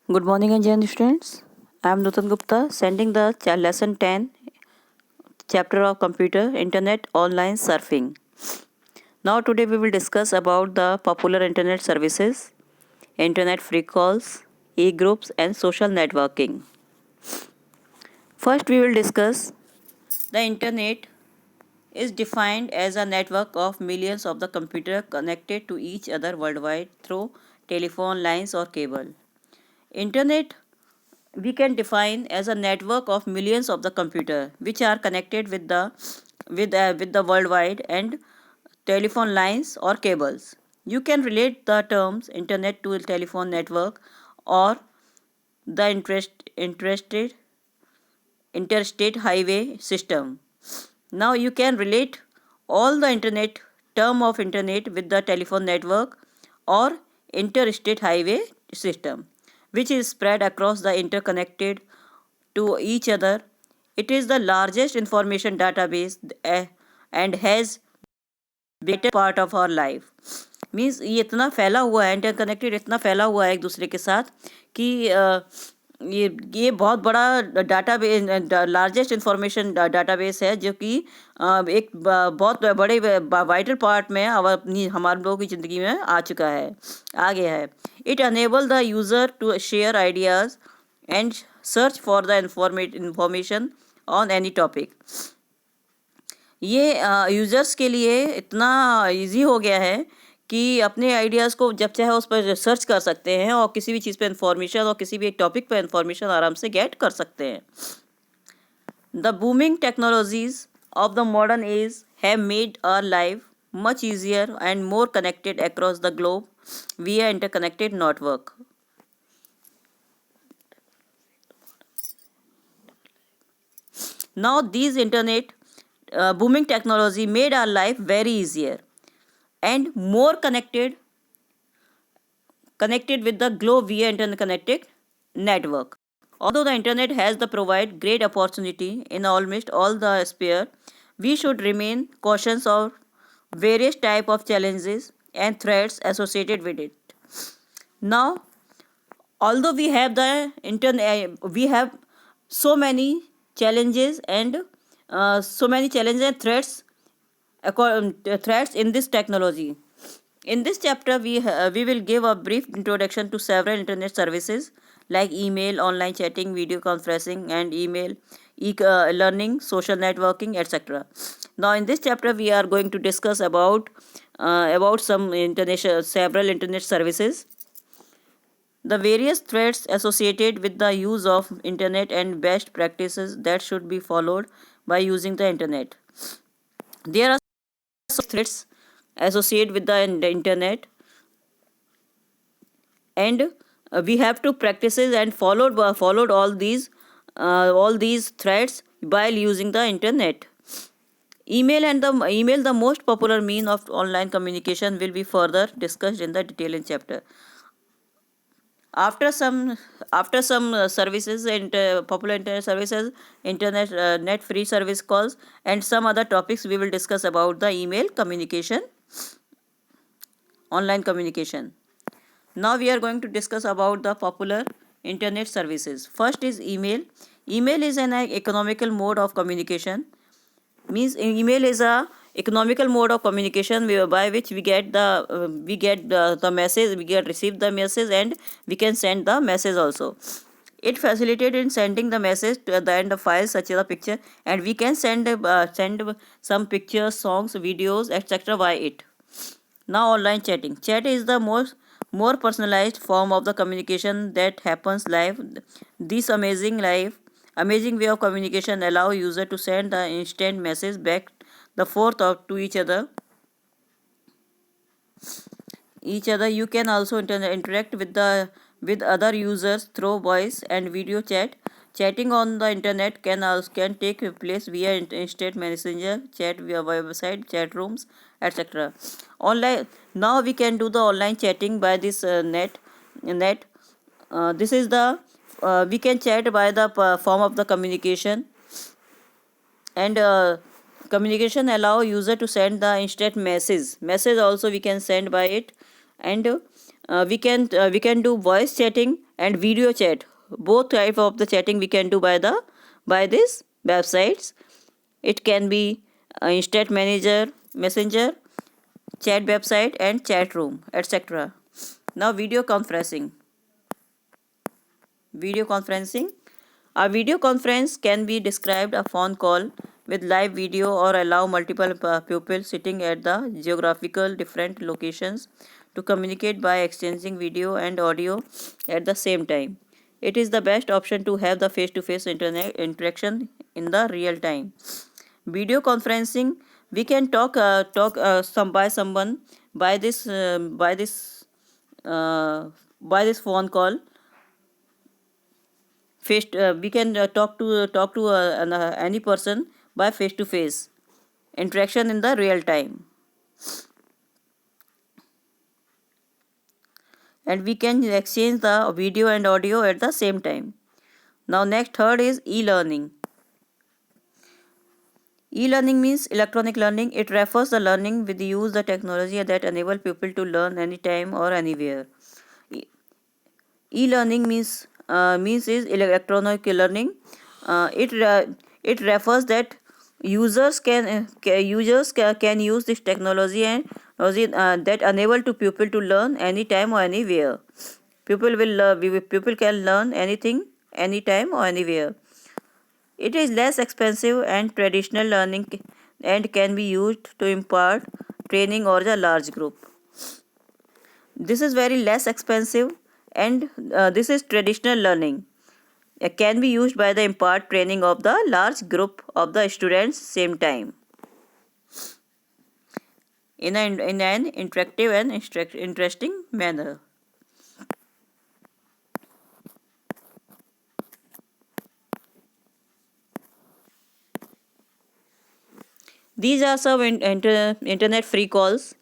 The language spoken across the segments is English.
Good morning again, students. I am Nutan Gupta, sending the lesson 10, chapter of computer, internet, online surfing. Now, today we will discuss about the popular internet services, internet free calls, e-groups, and social networking. First, we will discuss the internet is defined as a network of millions of the computer connected to each other worldwide through telephone lines or cable. Internet we can define as a network of millions of the computer which are connected with the worldwide and telephone lines or cables. You can relate the terms internet to a telephone network or the interstate highway system. Now you can relate all the internet term of internet with the telephone network or interstate highway system, which is spread across the interconnected to each other. It is the largest information database and has better part of our life. Means ये इतना फैला हुआ है, interconnected इतना फैला हुआ है एक दूसरे के साथ कि ये बहुत बड़ा डाटाबेस लार्जेस्ट इंफॉर्मेशन डाटाबेस है जो कि एक बहुत बड़े वाइटल पार्ट में अपनी हमारे लोगों की ज़िंदगी में आ चुका है, आ गया है. It enable the user to share ideas and search for the information on any topic. ये यूज़र्स के लिए इतना इजी हो गया है कि अपने आइडियाज़ को जब चाहे उस पर सर्च कर सकते हैं और किसी भी चीज़ पे इंफॉर्मेशन और किसी भी एक टॉपिक पे इंफॉर्मेशन आराम से गेट कर सकते हैं. The booming technologies of the modern age have made our life much easier and more connected across the globe via interconnected network. Now these internet booming technology made our life very easier and more connected with the globe via interconnected network. Although the internet has the provide great opportunity in almost all the sphere, we should remain cautious of various type of challenges and threats associated with it. Now, although we have the internet, we have so many challenges and threats threats in this technology. In this chapter, we will give a brief introduction to several internet services like email, online chatting, video conferencing, and email, learning, social networking, etc. Now, in this chapter, we are going to discuss about several internet services, the various threats associated with the use of internet and best practices that should be followed by using the internet. There are threats associated with the internet, and we have to practices and followed all these threats while using the internet. Email, the most popular mean of online communication, will be further discussed in the detail in chapter. After some services and popular internet services, internet net free service calls, and some other topics, we will discuss about the email communication, online communication. Now we are going to discuss about the popular internet services. First is email. Email is an economical mode of communication. Means email is a economical mode of communication by which we get the message, we get receive the message, and we can send the message also. It facilitated in sending the message to the end of files such as a picture, and we can send some pictures, songs, videos, etc. by it. Now online chatting. Chat is the more personalized form of the communication that happens live. This amazing way of communication allow user to send the instant message back the forth to each other. You can also interact with other users through voice and video chat. Chatting on the internet can take place via instant messenger chat, via website, chat rooms, etc. Online, now we can do the online chatting by this net. This is the we can chat by the form of the communication, and communication allow user to send the instant message also we can send by it, and we can do voice chatting and video chat. Both type of the chatting we can do by these websites. It can be instant manager, messenger, chat website, and chat room, etc. Now video conferencing. Video conferencing. A video conference can be described a phone call with live video or allow multiple people sitting at the geographical different locations to communicate by exchanging video and audio at the same time. It is the best option to have the face-to-face internet interaction in the real time. Video conferencing, we can talk by someone by this phone call. We can talk to any person by face to face interaction in the real time, and we can exchange the video and audio at the same time. Now next, third is e-learning. E-learning means electronic learning. It refers the learning with the use the technology that enable people to learn anytime or anywhere. E-learning means is electronic learning. It refers that users can use this technology and that enable to people to learn anytime or anywhere. People can learn anything, anytime or anywhere. It is less expensive and traditional learning and can be used to impart training or a large group. This is very less expensive, and this is traditional learning. It can be used by the impart training of the large group of the students same time in an interactive and interesting manner. These are some internet free calls.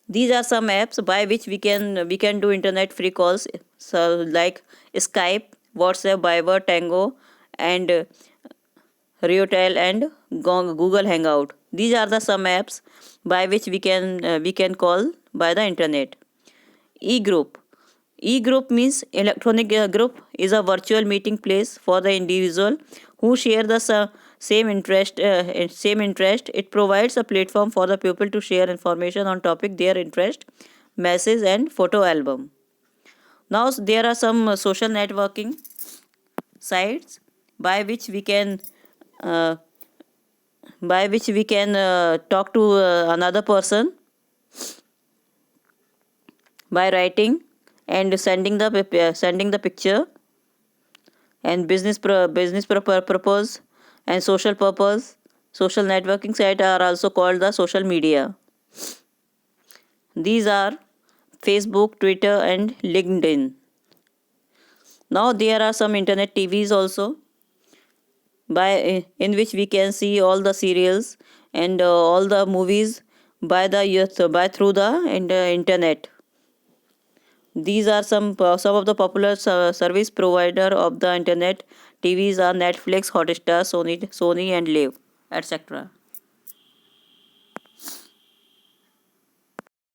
These are some apps by which we can do internet free calls. So like Skype, WhatsApp, Viber, Tango, and Riotel and Google Hangout. These are the some apps by which we can call by the internet. E-group. E-group means electronic group is a virtual meeting place for the individual who share the same interest. Same interest. It provides a platform for the people to share information on topic their interest, message and photo album. Now there are some social networking sites by which we can uh, talk to another person by writing and sending the picture, and purpose and social purpose. Social networking sites are also called the social media. These are Facebook, Twitter, and LinkedIn. Now there are some internet TVs also, in which we can see all the serials and all the movies by through the internet. These are some of the popular service provider of the internet TVs are Netflix, Hotstar, Sony and Live, etc.